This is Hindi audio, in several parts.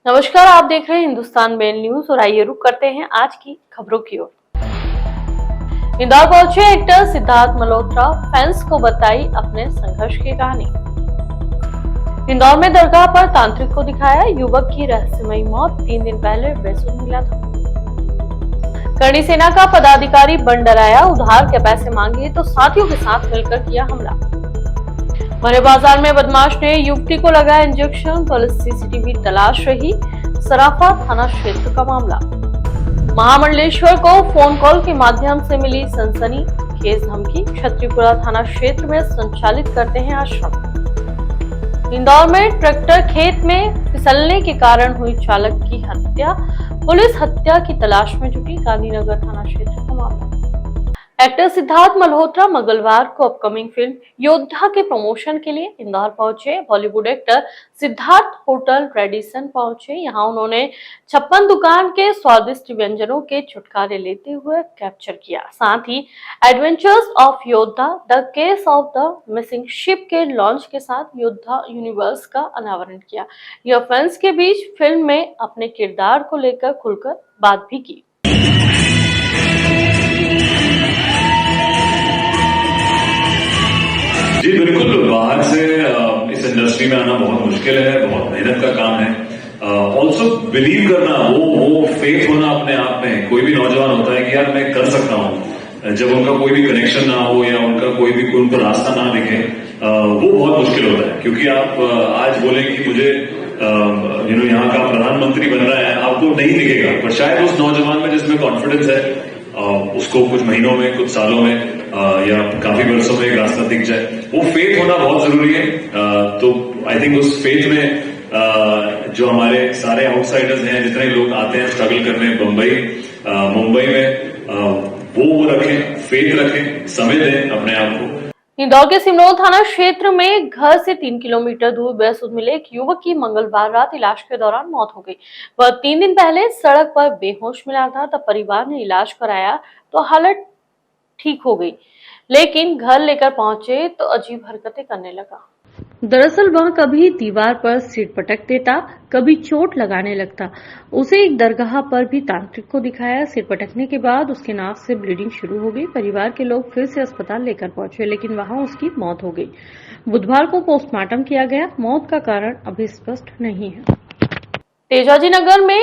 नमस्कार, आप देख रहे हैं हिंदुस्तान मेल न्यूज और आइए रुक करते हैं आज की खबरों की ओर। इंदौर पहुंचे एक्टर सिद्धार्थ मल्होत्रा, फैंस को बताई अपने संघर्ष की कहानी। इंदौर में दरगाह पर तांत्रिक को दिखाया युवक की रहस्यमयी मौत, 3 दिन पहले बेसुध मिला था। करणी सेना का पदाधिकारी बन डराया, उधार के पैसे मांगे तो साथियों के साथ मिलकर किया हमला। भरे बाजार में बदमाश ने युवती को लगाया इंजेक्शन, पुलिस सीसीटीवी तलाश रही। सराफा थाना क्षेत्र का मामला। महामंडलेश्वर को फोन कॉल के माध्यम से मिली सनसनी खेज धमकी, क्षत्रिपुरा थाना क्षेत्र में संचालित करते हैं आश्रम। इंदौर में ट्रैक्टर खेत में फिसलने के कारण हुई चालक की हत्या, पुलिस हत्या की तलाश में जुटी। गांधीनगर थाना क्षेत्र का मामला। एक्टर सिद्धार्थ मल्होत्रा मंगलवार को अपकमिंग फिल्म योद्धा के प्रमोशन के लिए इंदौर पहुंचे। Bollywood actor Siddharth hotel Radisson पहुंचे। यहां उन्होंने 56 दुकान के स्वादिष्ट व्यंजनों के छुटकारे लेते हुए कैप्चर किया। साथ ही एडवेंचर्स ऑफ योद्धा the case of the missing ship के लॉन्च के साथ योद्धा यूनिवर्स का अनावरण किया। यह फैंस के बीच फिल्म में अपने किरदार को लेकर खुलकर बात भी की। जी बिल्कुल, बाहर से इस इंडस्ट्री में आना बहुत मुश्किल है, बहुत मेहनत का काम है। ऑल्सो बिलीव करना, वो फेथ होना अपने आप में। कोई भी नौजवान होता है कि यार मैं कर सकता हूँ, जब उनका कोई भी कनेक्शन ना हो या उनका कोई भी उनको रास्ता ना दिखे, वो बहुत मुश्किल होता है। क्योंकि आप आज बोले कि मुझे यहाँ का प्रधानमंत्री बन रहा है, आपको नहीं दिखेगा, पर शायद उस नौजवान में जिसमें कॉन्फिडेंस है उसको कुछ महीनों में, कुछ सालों में या काफी वर्षों में एक रास्ता दिख जाए। वो फेथ होना बहुत जरूरी है। तो आई थिंक उस फेथ में जो हमारे सारे आउटसाइडर्स हैं, जितने लोग आते हैं स्ट्रगल करने मुंबई में, वो रखें, फेथ रखें, समय दें अपने आप को। इंदौर के सिमरोन थाना क्षेत्र में घर से 3 किलोमीटर दूर बेसुध मिले एक युवक की मंगलवार रात इलाज के दौरान मौत हो गई। वह 3 दिन पहले सड़क पर बेहोश मिला था। तब परिवार ने इलाज कराया तो हालत ठीक हो गई, लेकिन घर लेकर पहुंचे तो अजीब हरकतें करने लगा। दरअसल वह कभी दीवार पर सिर पटक देता, कभी चोट लगाने लगता। उसे एक दरगाह पर भी तांत्रिक को दिखाया। सिर पटकने के बाद उसके नाक से ब्लीडिंग शुरू हो गई। परिवार के लोग फिर से अस्पताल लेकर पहुंचे, लेकिन वहां उसकी मौत हो गई। बुधवार को पोस्टमार्टम किया गया। मौत का कारण अभी स्पष्ट नहीं है। तेजाजी नगर में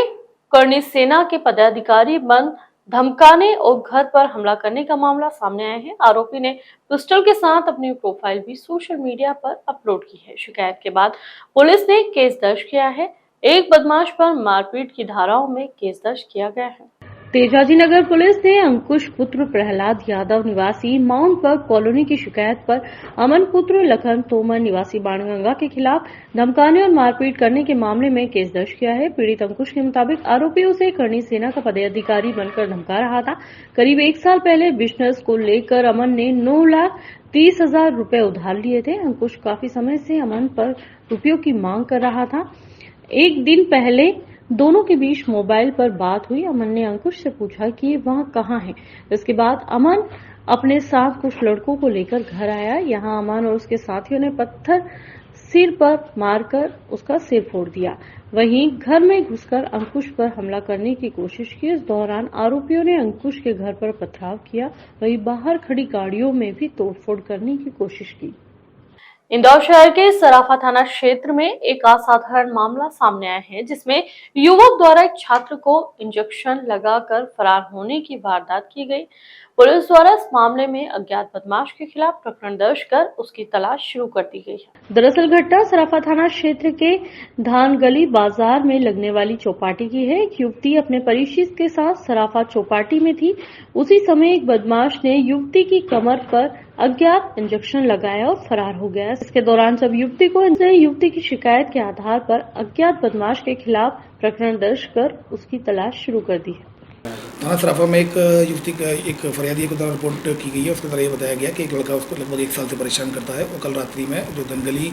करणी सेना के पदाधिकारी बन धमकाने और घर पर हमला करने का मामला सामने आया है। आरोपी ने पिस्टल के साथ अपनी प्रोफाइल भी सोशल मीडिया पर अपलोड की है। शिकायत के बाद पुलिस ने केस दर्ज किया है। एक बदमाश पर मारपीट की धाराओं में केस दर्ज किया गया है। तेजाजी नगर पुलिस ने अंकुश पुत्र प्रहलाद यादव निवासी माउंट पर्क कॉलोनी की शिकायत पर अमन पुत्र लखन तोमर निवासी बाणगंगा के खिलाफ धमकाने और मारपीट करने के मामले में केस दर्ज किया है। पीड़ित अंकुश के मुताबिक आरोपी उसे करणी सेना का पदाधिकारी बनकर धमका रहा था। करीब 1 साल पहले बिजनेस को लेकर अमन ने 9,30,000 रुपए उधार लिए थे। अंकुश काफी समय से अमन पर रुपयों की मांग कर रहा था। एक दिन पहले दोनों के बीच मोबाइल पर बात हुई। अमन ने अंकुश से पूछा कि वह कहाँ है। इसके बाद अमन अपने साथ कुछ लड़कों को लेकर घर आया। यहां अमन और उसके साथियों ने पत्थर सिर पर मारकर उसका सिर फोड़ दिया। वहीं घर में घुसकर अंकुश पर हमला करने की कोशिश की। इस दौरान आरोपियों ने अंकुश के घर पर पथराव किया। वहीं बाहर खड़ी गाड़ियों में भी तोड़फोड़ करने की कोशिश की। इंदौर शहर के सराफा थाना क्षेत्र में एक असाधारण मामला सामने आया है, जिसमें युवक द्वारा एक छात्र को इंजेक्शन लगाकर फरार होने की वारदात की गई। पुलिस द्वारा इस मामले में अज्ञात बदमाश के खिलाफ प्रकरण दर्ज कर उसकी तलाश शुरू कर दी गई है। दरअसल घटना सराफा थाना क्षेत्र के धानगली बाजार में लगने वाली चौपाटी की है। एक युवती अपने परिचित के साथ सराफा चौपाटी में थी। उसी समय एक बदमाश ने युवती की कमर पर अज्ञात इंजेक्शन लगाया और फरार हो गया। इसके दौरान जब युवती की शिकायत के आधार पर अज्ञात बदमाश के खिलाफ प्रकरण दर्ज कर उसकी तलाश शुरू कर दी है। थाना सराफा में एक युवती का एक फरियादी को द्वारा रिपोर्ट की गई है। उसके द्वारा ये बताया गया कि एक लड़का उसको लगभग 1 साल से परेशान करता है। वो कल रात्रि में जो धनगली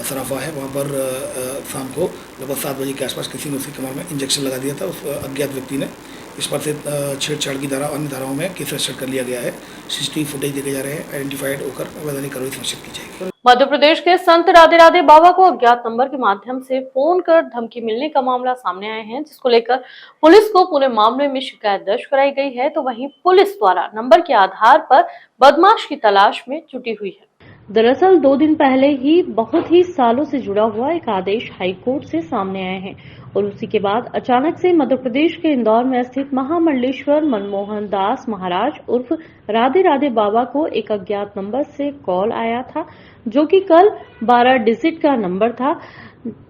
सराफा है वहाँ पर शाम को लगभग 7 बजे के आसपास किसी ने उसकी कमर में इंजेक्शन लगा दिया था। उस अज्ञात व्यक्ति ने इस पर से छेड़छाड़ की धारा अन्य धाराओं में केस रजिस्टर कर लिया गया है। सीसीटीवी फुटेज देखे जा रहे हैं, आइडेंटिफाइड होकर वैधानिक कार्रवाई सुनिश्चित की जाएगी। मध्य प्रदेश के संत राधे राधे बाबा को अज्ञात नंबर के माध्यम से फोन कर धमकी मिलने का मामला सामने आया है, जिसको लेकर पुलिस को पूरे मामले में शिकायत दर्ज कराई गई है। तो वहीं पुलिस द्वारा नंबर के आधार पर बदमाश की तलाश में जुटी हुई है। दरअसल 2 दिन पहले ही बहुत ही सालों से जुड़ा हुआ एक आदेश हाईकोर्ट से सामने आए हैं और उसी के बाद अचानक से मध्य प्रदेश के इंदौर में स्थित महामंडलेश्वर मनमोहन दास महाराज उर्फ राधे राधे बाबा को एक अज्ञात नंबर से कॉल आया था, जो कि कल 12 डिजिट का नंबर था,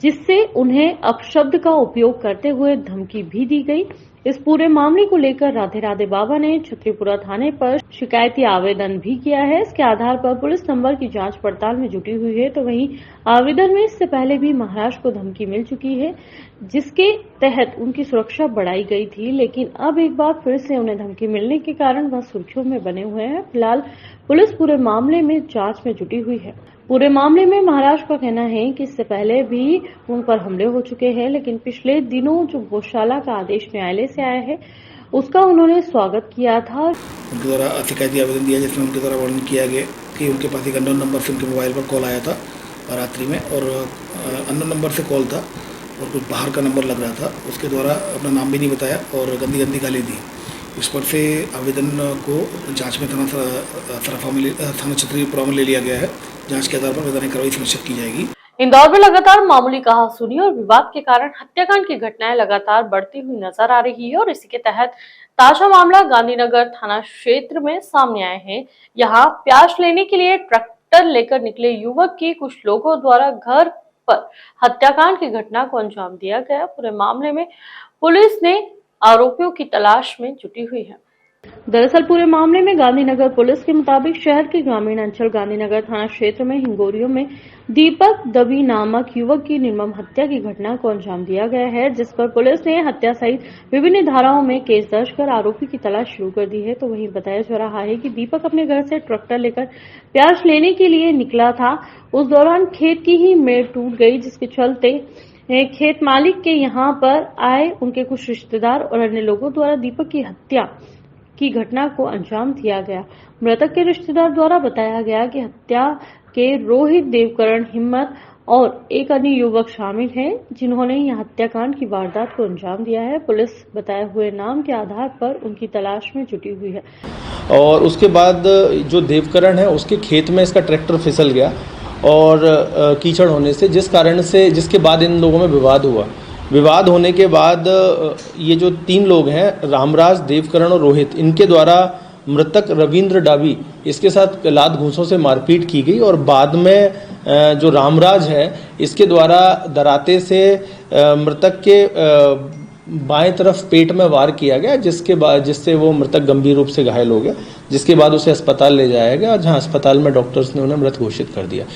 जिससे उन्हें अपशब्द का उपयोग करते हुए धमकी भी दी गई। इस पूरे मामले को लेकर राधे राधे बाबा ने छतरीपुरा थाने पर शिकायती आवेदन भी किया है। इसके आधार पर पुलिस नंबर की जांच पड़ताल में जुटी हुई है। तो वहीं आवेदन में इससे पहले भी महाराज को धमकी मिल चुकी है, जिसके तहत उनकी सुरक्षा बढ़ाई गई थी, लेकिन अब एक बार फिर से उन्हें धमकी मिलने के कारण वह सुर्खियों में बने हुए हैं। फिलहाल पुलिस पूरे मामले में जांच में जुटी हुई है। पूरे मामले में महाराज का कहना है कि इससे पहले भी उन पर हमले हो चुके हैं, लेकिन पिछले दिनों जो गौशाला का आदेश न्यायालय से आया है उसका उन्होंने स्वागत किया था। उनके द्वारा शिकायती आवेदन दिया, जिसमें उनके द्वारा वर्णन किया गया कि उनके पास एक अननोन नंबर से उनके मोबाइल पर कॉल आया था रात्रि में, और अननोन नंबर से कॉल था और कुछ बाहर का नंबर लग रहा था। उसके द्वारा अपना नाम भी नहीं बताया और गंदी गंदी गाली दी। इस पर से आवेदन को जांच में थाना छतरीपुरा में ले लिया गया है। जांच के आधार पर वैधानिक कार्रवाई सुनिश्चित की जाएगी। इंदौर में लगातार मामूली कहासुनी और विवाद के कारण हत्याकांड की घटनाएं लगातार बढ़ती हुई नजर आ रही है और इसी के तहत ताजा मामला गांधीनगर थाना क्षेत्र में सामने आए हैं। यहाँ प्याज लेने के लिए ट्रैक्टर लेकर निकले युवक की कुछ लोगों द्वारा घर पर हत्याकांड की घटना को अंजाम दिया गया। पूरे मामले में पुलिस ने आरोपियों की तलाश में जुटी हुई है। दरअसल पूरे मामले में गांधीनगर पुलिस के मुताबिक शहर के ग्रामीण अंचल गांधीनगर थाना क्षेत्र में हिंगोरियों में दीपक दबी नामक युवक की निर्मम हत्या की घटना को अंजाम दिया गया है, जिस पर पुलिस ने हत्या सहित विभिन्न धाराओं में केस दर्ज कर आरोपी की तलाश शुरू कर दी है। तो वहीं बताया जा रहा है कि दीपक अपने घर से ट्रैक्टर लेकर प्याज लेने के लिए निकला था। उस दौरान खेत की ही मेड़ टूट गई, जिसके चलते खेत मालिक के यहाँ पर आए उनके कुछ रिश्तेदार और अन्य लोगों द्वारा दीपक की हत्या की घटना को अंजाम दिया गया। मृतक के रिश्तेदार द्वारा बताया गया कि हत्या के रोहित देवकरण हिम्मत और एक अन्य युवक शामिल हैं, जिन्होंने यह हत्याकांड की वारदात को अंजाम दिया है। पुलिस बताए हुए नाम के आधार पर उनकी तलाश में जुटी हुई है। और उसके बाद जो देवकरण है उसके खेत में इसका ट्रैक्टर फिसल गया और कीचड़ होने से जिसके बाद इन लोगों में विवाद होने के बाद ये जो 3 लोग हैं, रामराज, देवकरण और रोहित, इनके द्वारा मृतक रविंद्र डाबी इसके साथ लात घूंसों से मारपीट की गई और बाद में जो रामराज है इसके द्वारा दराते से मृतक के बाएं तरफ पेट में वार किया गया, जिससे वो मृतक गंभीर रूप से घायल हो गया, जिसके बाद उसे अस्पताल ले जाया गया, जहां अस्पताल में डॉक्टर्स ने उन्हें मृत घोषित कर दिया।